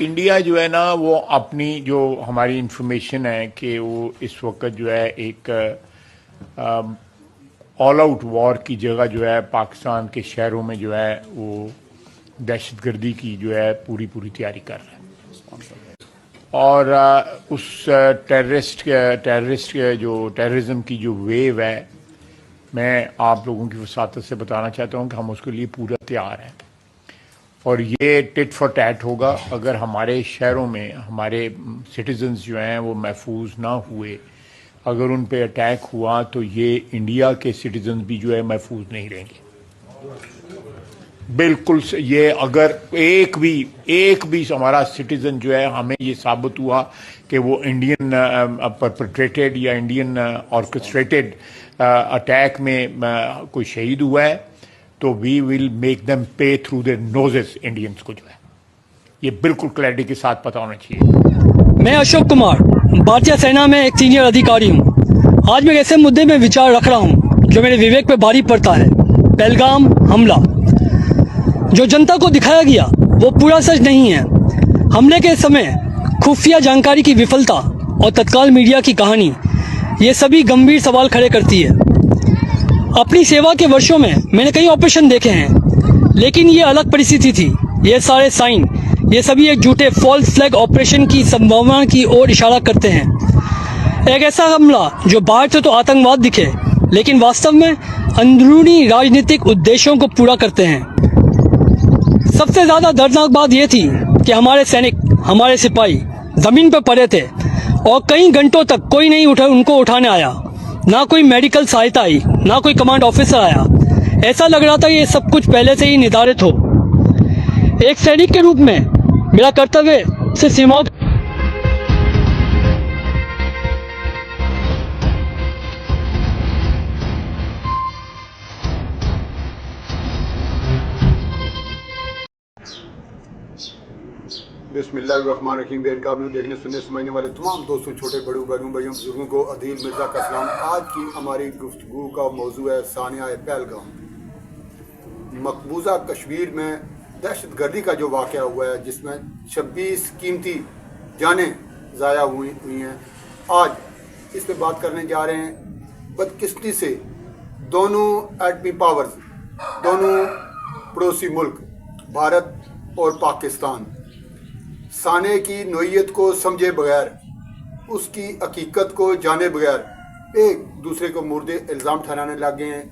India جو ہے نا وہ اپنی جو ہماری انفارمیشن ہے کہ وہ اس وقت جو ہے ایک آل آؤٹ وار کی جگہ جو ہے پاکستان کے شہروں میں جو ہے وہ دہشت گردی کی جو ہے پوری تیاری کر رہا ہے، اور اس ٹیررسٹ جو ٹیررزم کی جو ویو ہے، میں آپ لوگوں کی وساطت سے بتانا چاہتا ہوں کہ ہم اس کے لیے پورا تیار ہیں، اور یہ ٹٹ فار ٹیٹ ہوگا اگر ہمارے شہروں میں ہمارے سٹیزنز جو ہیں وہ محفوظ نہ ہوئے، اگر ان پہ اٹیک ہوا تو یہ انڈیا کے سٹیزنز بھی جو ہے محفوظ نہیں رہیں گے بالکل۔ یہ اگر ایک بھی ہمارا سٹیزن جو ہے ہمیں یہ ثابت ہوا کہ وہ انڈین پرپٹریٹڈ یا انڈین آرکسٹریٹڈ اٹیک میں کوئی شہید ہوا ہے تو we will make them pay through their noses, Indians کو جو ہے یہ بالکل کلیئرٹی کے ساتھ پتہ ہونا چاہیے۔ میں اشوک کمار بھارتیہ سینا میں ایک سینئر ادھیکاری ہوں۔ آج میں ایک ایسے مدعے میں وچار رکھ رہا ہوں جو میرے وویک پہ بھاری پڑتا ہے، پہلگام حملہ۔ جو جنتا کو دکھایا گیا وہ پورا سچ نہیں ہے۔ حملے کے سمے خفیہ جانکاری کی وفلتا اور تتکال میڈیا کی کہانی یہ سبھی گمبھیر سوال کھڑے کرتی ہے۔ اپنی سیوا کے ورشوں میں نے کئی آپریشن دیکھے ہیں، لیکن یہ الگ پریستھتی تھی۔ یہ سارے سائن، یہ سبھی ایک جھوٹے فالس فلیگ آپریشن کی سمبھاونا کی اور اشارہ کرتے ہیں۔ ایک ایسا حملہ جو باہر سے تو آتنکواد دکھے لیکن واستو میں اندرونی راجنیتک ادیشوں کو پورا کرتے ہیں۔ سب سے زیادہ دردناک بات یہ تھی کہ ہمارے سینک، ہمارے سپاہی زمین پر پڑے تھے اور کئی گھنٹوں تک کوئی نہیں ان کو اٹھانے آیا، نہ کوئی میڈیکل سہایتا آئی، نہ کوئی کمانڈ آفیسر آیا۔ ایسا لگ رہا تھا کہ یہ سب کچھ پہلے سے ہی نردھارت ہو۔ ایک سینک کے روپ میں میرا کرتویہ سے سیماؤں بسم اللہ الرحمن الرحیم۔ بین کابل دیکھنے سننے سمجھنے والے تمام دوستوں، چھوٹے بڑوں، بہنوں بھائیوں، بزرگوں کو عدیل مرزا کا سلام۔ آج کی ہماری گفتگو کا موضوع ہے ثانیہ پہلگام۔ مقبوضہ کشمیر میں دہشت گردی کا جو واقعہ ہوا ہے جس میں 26 قیمتی جانیں ضائع ہوئی ہیں، آج اس پہ بات کرنے جا رہے ہیں۔ بدقسمتی سے دونوں ایٹمی پاورز، دونوں پڑوسی ملک بھارت اور پاکستان ثانیہ کی نوعیت کو سمجھے بغیر، اس کی حقیقت کو جانے بغیر ایک دوسرے کو مورد الزام ٹھہرانے لگ گئے ہیں۔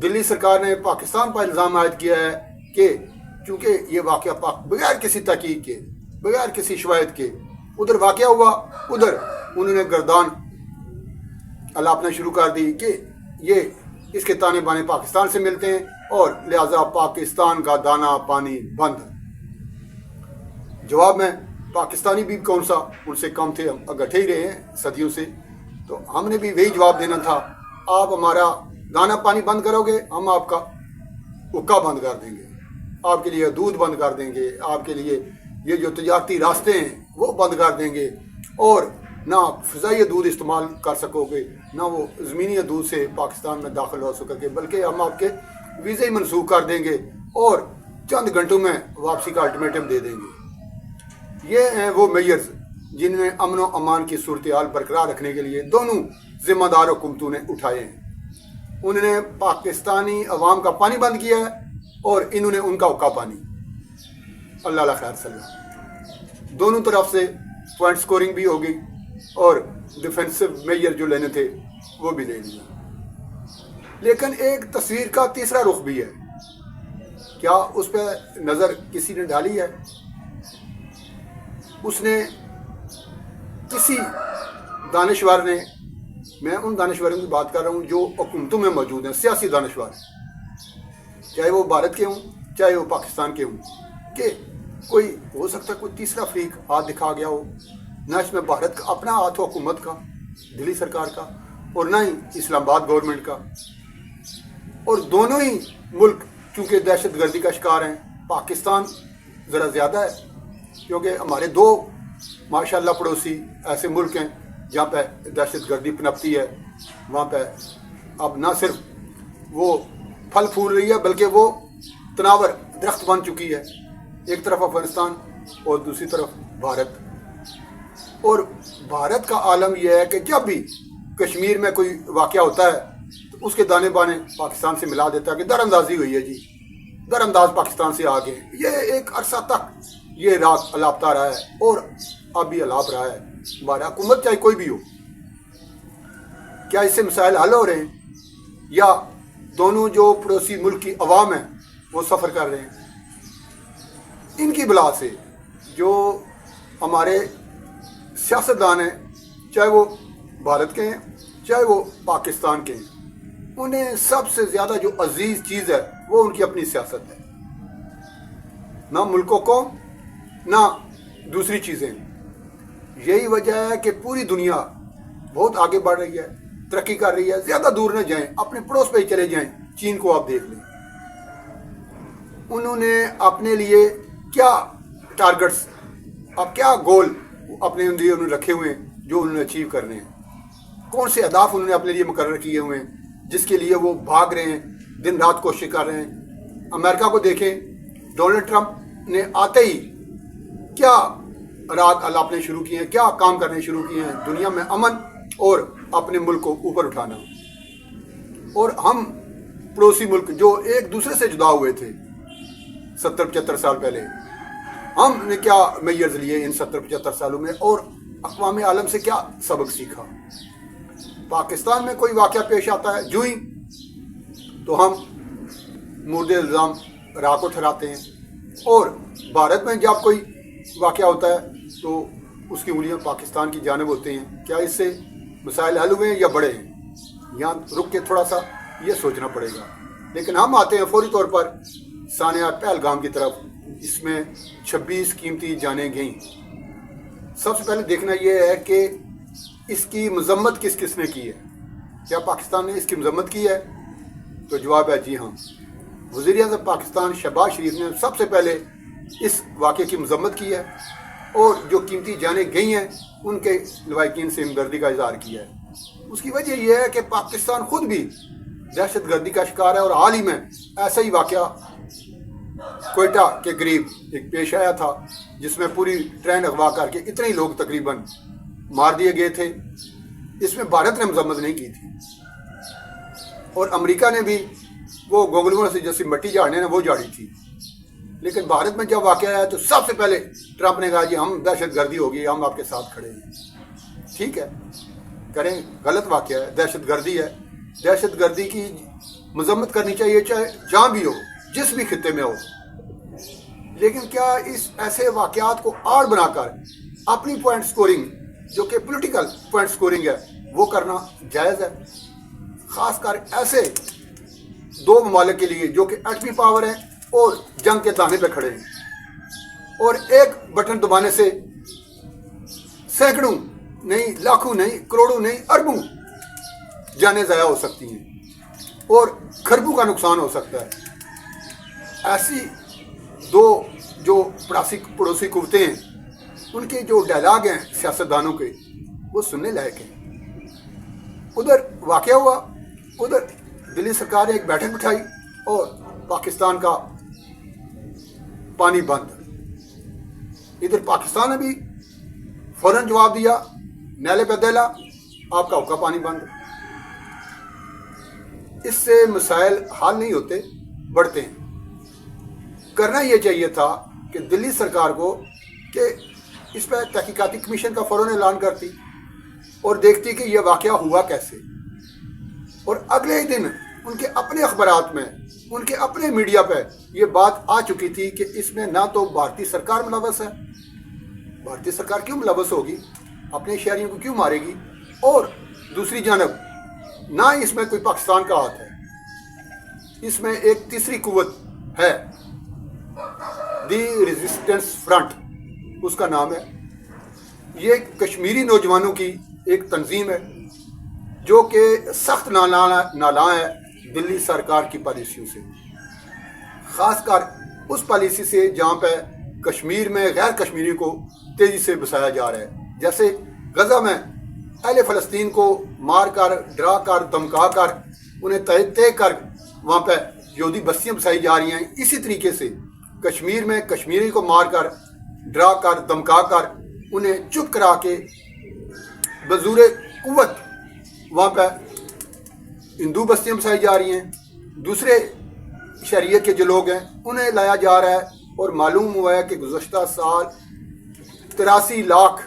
دلی سرکار نے پاکستان پر الزام عائد کیا ہے کہ چونکہ یہ واقعہ بغیر کسی تحقیق کے، بغیر کسی شواہد کے ادھر واقعہ ہوا، ادھر انہوں نے گردان الاپنا شروع کر دی کہ یہ اس کے تانے بانے پاکستان سے ملتے ہیں اور لہٰذا پاکستان کا دانا پانی بند۔ جواب میں پاکستانی بھی کون سا ان سے کم تھے، ہم گٹھے ہی رہے ہیں صدیوں سے، تو ہم نے بھی وہی جواب دینا تھا، آپ ہمارا دانا پانی بند کرو گے، ہم آپ کا حقہ بند کر دیں گے، آپ کے لیے دودھ بند کر دیں گے، آپ کے لیے یہ جو تجارتی راستے ہیں وہ بند کر دیں گے، اور نہ فضائی دودھ استعمال کر سکو گے، نہ وہ زمینی دودھ سے پاکستان میں داخل ہو سکو گے، بلکہ ہم آپ کے ویزے ہی منسوخ کر دیں گے اور چند گھنٹوں میں واپسی کا الٹیمیٹم دے دیں گے۔ یہ ہیں وہ میئرز جن میں امن و امان کی صورتحال برقرار رکھنے کے لیے دونوں ذمہ دار حکومتوں نے اٹھائے ہیں۔ انہوں نے پاکستانی عوام کا پانی بند کیا ہے اور انہوں نے ان کا حقہ پانی۔ اللہ اللہ خیر صلی۔ دونوں طرف سے پوائنٹ سکورنگ بھی ہو گئی اور ڈیفینسو میئر جو لینے تھے وہ بھی لے لیا۔ لیکن ایک تصویر کا تیسرا رخ بھی ہے، کیا اس پہ نظر کسی نے ڈالی ہے؟ اس نے کسی دانشور نے، میں ان دانشوروں کی بات کر رہا ہوں جو حکومتوں میں موجود ہیں، سیاسی دانشور، چاہے وہ بھارت کے ہوں چاہے وہ پاکستان کے ہوں، کہ کوئی ہو سکتا ہے کوئی تیسرا فریق ہاتھ دکھا گیا ہو، نہ اس میں بھارت کا اپنا ہاتھ ہو، حکومت کا، دلی سرکار کا، اور نہ ہی اسلام آباد گورنمنٹ کا، اور دونوں ہی ملک چونکہ دہشت گردی کا شکار ہیں۔ پاکستان ذرا زیادہ ہے کیونکہ ہمارے دو ماشاءاللہ پڑوسی ایسے ملک ہیں جہاں پہ دہشت گردی پنپتی ہے، وہاں پہ اب نہ صرف وہ پھل پھول رہی ہے بلکہ وہ تناور درخت بن چکی ہے۔ ایک طرف افغانستان، اور دوسری طرف بھارت. اور بھارت کا عالم یہ ہے کہ جب بھی کشمیر میں کوئی واقعہ ہوتا ہے تو اس کے دانے بانے پاکستان سے ملا دیتا ہے کہ در اندازی ہوئی ہے جی, در انداز پاکستان سے آگے. یہ ایک عرصہ تک یہ رات الاپتا رہا ہے اور اب بھی الاپ رہا ہے. ہمارا حکومت چاہے کوئی بھی ہو, کیا اس سے مسائل حل ہو رہے ہیں یا دونوں جو پڑوسی ملک کی عوام ہیں وہ سفر کر رہے ہیں؟ ان کی بلا سے جو ہمارے سیاستدان ہیں, چاہے وہ بھارت کے ہیں چاہے وہ پاکستان کے ہیں, انہیں سب سے زیادہ جو عزیز چیز ہے وہ ان کی اپنی سیاست ہے. نہ ملکوں کو نہ دوسری چیزیں. یہی وجہ ہے کہ پوری دنیا بہت آگے بڑھ رہی ہے, ترقی کر رہی ہے. زیادہ دور نہ جائیں, اپنے پڑوس پہ ہی چلے جائیں. چین کو آپ دیکھ لیں, انہوں نے اپنے لیے کیا ٹارگٹس, اب کیا گول اپنے لیے انہوں نے رکھے ہوئے ہیں جو انہوں نے اچیو کرنے ہیں. کون سے اہداف انہوں نے اپنے لیے مقرر کیے ہوئے ہیں جس کے لیے وہ بھاگ رہے ہیں, دن رات کوشش کر رہے ہیں. امریکہ کو دیکھیں, ڈونلڈ ٹرمپ نے آتے ہی کیا رات الاپنے شروع کیے ہیں, کیا کام کرنے شروع کیے ہیں, دنیا میں امن اور اپنے ملک کو اوپر اٹھانا. اور ہم پڑوسی ملک جو ایک دوسرے سے جدا ہوئے تھے 70-75 سال پہلے, ہم نے کیا میئرز لیے ان 70-75 سالوں میں اور اقوام عالم سے کیا سبق سیکھا. پاکستان میں کوئی واقعہ پیش آتا ہے جو ہی تو ہم مورد الزام راہ کو ٹھہراتے ہیں, اور بھارت میں جب کوئی واقعہ ہوتا ہے تو اس کی انگلیاں پاکستان کی جانب ہوتے ہیں. کیا اس سے مسائل حل ہوئے ہیں یا بڑے ہیں؟ یہاں رک کے تھوڑا سا یہ سوچنا پڑے گا. لیکن ہم آتے ہیں فوری طور پر سانحہ پہلگام کی طرف, اس میں 26 قیمتی جانیں گئیں. سب سے پہلے دیکھنا یہ ہے کہ اس کی مذمت کس کس نے کی ہے. کیا پاکستان نے اس کی مذمت کی ہے؟ تو جواب ہے جی ہاں. وزیر اعظم پاکستان شہباز شریف نے سب سے پہلے اس واقعے کی مذمت کی ہے اور جو قیمتی جانیں گئی ہیں ان کے لواحقین سے ہمدردی کا اظہار کیا ہے. اس کی وجہ یہ ہے کہ پاکستان خود بھی دہشت گردی کا شکار ہے, اور حال ہی میں ایسا ہی واقعہ کوئٹہ کے قریب ایک پیش آیا تھا جس میں پوری ٹرین اغوا کر کے اتنے ہی لوگ تقریباً مار دیے گئے تھے. اس میں بھارت نے مذمت نہیں کی تھی, اور امریکہ نے بھی وہ گونگلوں سے جیسی مٹی جھاڑنے نے وہ جھاڑی تھی. لیکن بھارت میں جب واقعہ آیا تو سب سے پہلے ٹرمپ نے کہا جی ہم دہشت گردی ہوگی, ہم آپ کے ساتھ کھڑے ہیں. ٹھیک ہے, کریں, غلط واقعہ ہے, دہشت گردی ہے. دہشت گردی کی مذمت کرنی چاہیے چاہے جہاں بھی ہو, جس بھی خطے میں ہو. لیکن کیا اس ایسے واقعات کو آڑ بنا کر اپنی پوائنٹ سکورنگ جو کہ پولیٹیکل پوائنٹ سکورنگ ہے وہ کرنا جائز ہے؟ خاص کر ایسے دو ممالک کے لیے جو کہ ایٹمی پاور ہیں اور جنگ کے دانے پہ کھڑے ہیں, اور ایک بٹن دبانے سے سینکڑوں نہیں, لاکھوں نہیں, کروڑوں نہیں, اربوں جانیں ضائع ہو سکتی ہیں اور کھربوں کا نقصان ہو سکتا ہے. ایسی دو جو پڑوسی قوتیں ہیں ان کے جو ڈائلاگ ہیں سیاستدانوں کے وہ سننے لائق ہیں. ادھر واقعہ ہوا, ادھر دلی سرکار نے ایک بیٹھک بٹھائی اور پاکستان کا پانی بند. ادھر پاکستان نے بھی فوراً جواب دیا, نیلے پہ دیلا, آپ کا حقہ پانی بند. اس سے مسائل حل نہیں ہوتے, بڑھتے ہیں. کرنا یہ چاہیے تھا کہ دلی سرکار کو کہ اس پہ تحقیقاتی کمیشن کا فوراً اعلان کرتی اور دیکھتی کہ یہ واقعہ ہوا کیسے, اور اگلے ہی دن ان کے اپنے اخبارات میں, ان کے اپنے میڈیا پہ یہ بات آ چکی تھی کہ اس میں نہ تو بھارتی سرکار ملوث ہے, بھارتی سرکار کیوں ملوث ہوگی, اپنے شہریوں کو کیوں مارے گی, اور دوسری جانب نہ اس میں کوئی پاکستان کا ہاتھ ہے. اس میں ایک تیسری قوت ہے, دی ریزسٹنس فرنٹ اس کا نام ہے. یہ کشمیری نوجوانوں کی ایک تنظیم ہے جو کہ سخت نالاں ہے دلی سرکار کی پالیسیوں سے, خاص کر اس پالیسی سے جہاں پہ کشمیر میں غیر کشمیریوں کو تیزی سے بسایا جا رہا ہے. جیسے غزہ میں اہل فلسطین کو مار کر, ڈرا کر, دمکا کر, انہیں طے کر وہاں پہ یہودی بستیاں بسائی جا رہی ہیں. اسی طریقے سے کشمیر میں کشمیری کو مار کر ڈرا کر دمکا کر انہیں چپ کرا کے بزور قوت وہاں پہ ہندو بستیاں بسائی جا رہی ہیں، دوسرے شہریت کے جو لوگ ہیں انہیں لایا جا رہا ہے، اور معلوم ہوا ہے کہ گزشتہ سال 83 لاکھ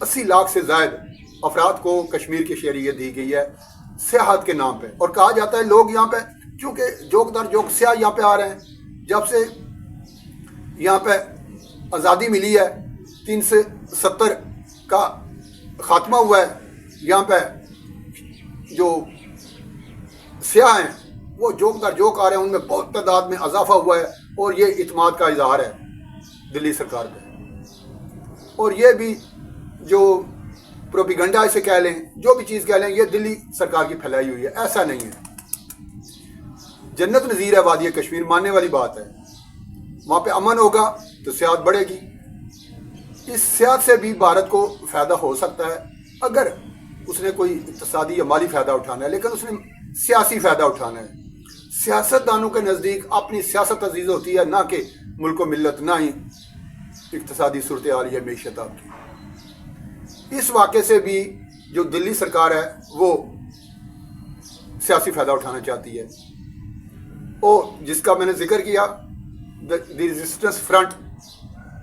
80 لاکھ سے زائد افراد کو کشمیر کی شہریت دی گئی ہے سیاحت کے نام پہ، اور کہا جاتا ہے لوگ یہاں پہ چونکہ جوک در جوک سیاح یہاں پہ آ رہے ہیں، جب سے یہاں پہ آزادی ملی ہے 370 کا خاتمہ ہوا ہے، یہاں پہ جو سیاح ہیں وہ جوک در جوک آ رہے ہیں، ان میں بہت تعداد میں اضافہ ہوا ہے، اور یہ اعتماد کا اظہار ہے دلی سرکار پہ۔ اور یہ بھی جو پروپیگنڈا اسے کہہ لیں، جو بھی چیز کہہ لیں، یہ دلی سرکار کی پھیلائی ہوئی ہے، ایسا نہیں ہے۔ جنت نظیر ہے وادی کشمیر، ماننے والی بات ہے، وہاں پہ امن ہوگا تو سیاحت بڑھے گی، اس سیاحت سے بھی بھارت کو فائدہ ہو سکتا ہے اگر اس نے کوئی اقتصادی یا مالی فائدہ اٹھانا ہے، لیکن اس نے سیاسی فائدہ اٹھانا ہے۔ سیاست دانوں کے نزدیک اپنی سیاست عزیز ہوتی ہے، نہ کہ ملک و ملت، نہ ہی اقتصادی صورتحال یا معیشت آپ کی۔ اس واقعے سے بھی جو دلی سرکار ہے وہ سیاسی فائدہ اٹھانا چاہتی ہے، اور جس کا میں نے ذکر کیا دی ریزسٹنس فرنٹ،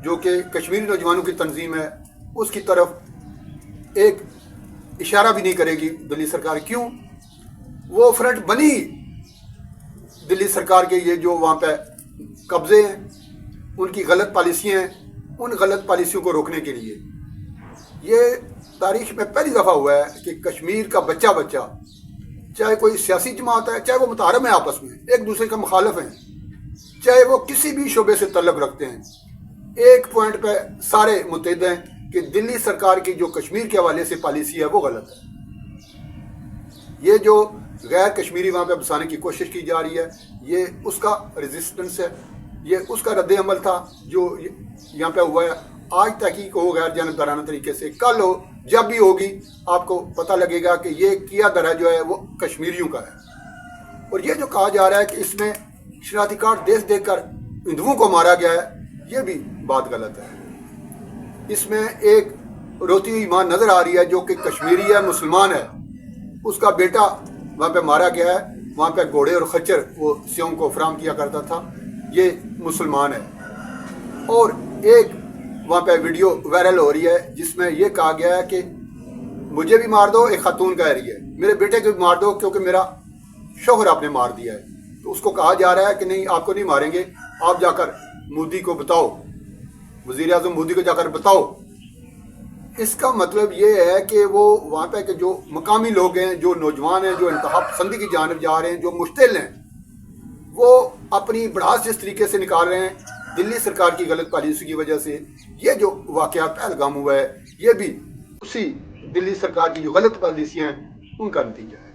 جو کہ کشمیری نوجوانوں کی تنظیم ہے، اس کی طرف ایک اشارہ بھی نہیں کرے گی دلی سرکار۔ کیوں؟ وہ فرنٹ بنی دلی سرکار کے یہ جو وہاں پہ قبضے ہیں، ان کی غلط پالیسیاں ہیں، ان غلط پالیسیوں کو روکنے کے لیے۔ یہ تاریخ میں پہلی دفعہ ہوا ہے کہ کشمیر کا بچہ چاہے کوئی سیاسی جماعت ہے، چاہے وہ متحارب ہیں آپس میں، ایک دوسرے کا مخالف ہیں، چاہے وہ کسی بھی شعبے سے تعلق رکھتے ہیں، ایک پوائنٹ پہ سارے متحد ہیں کہ دلی سرکار کی جو کشمیر کے حوالے سے پالیسی ہے وہ غلط ہے۔ یہ جو غیر کشمیری وہاں پہ بسانے کی کوشش کی جا رہی ہے، یہ اس کا ریزسٹنس ہے، یہ اس کا رد عمل تھا جو یہاں پہ ہوا ہے۔ آج تحقیق ہو غیر جانبدارانہ طریقے سے، کل ہو، جب بھی ہوگی آپ کو پتہ لگے گا کہ یہ کیا درہ جو ہے وہ کشمیریوں کا ہے۔ اور یہ جو کہا جا رہا ہے کہ اس میں شناختی کارڈ دیکھ کر ہندوؤں کو مارا گیا ہے، یہ بھی بات غلط ہے۔ اس میں ایک روتی ہوئی ماں نظر آ رہی ہے جو کہ کشمیری ہے، مسلمان ہے، اس کا بیٹا وہاں پہ مارا گیا ہے، وہاں پہ گھوڑے اور خچر وہ سیوں کو فراہم کیا کرتا تھا، یہ مسلمان ہے۔ اور ایک وہاں پہ ویڈیو وائرل ہو رہی ہے جس میں یہ کہا گیا ہے کہ مجھے بھی مار دو، ایک خاتون کہہ رہی ہے میرے بیٹے کو بھی مار دو کیونکہ میرا شوہر آپ نے مار دیا ہے۔ تو اس کو کہا جا رہا ہے کہ نہیں، آپ کو نہیں ماریں گے، آپ جا کر مودی کو بتاؤ، وزیر اعظم مودی کو جا کر بتاؤ۔ اس کا مطلب یہ ہے کہ وہ وہاں پہ کہ جو مقامی لوگ ہیں، جو نوجوان ہیں، جو انتہا پسندی کی جانب جا رہے ہیں، جو مشتعل ہیں، وہ اپنی بڑھاس جس طریقے سے نکال رہے ہیں دلی سرکار کی غلط پالیسی کی وجہ سے، یہ جو واقعات پہلگام ہوا ہے یہ بھی اسی دلی سرکار کی جو غلط پالیسیاں ہیں ان کا نتیجہ ہے۔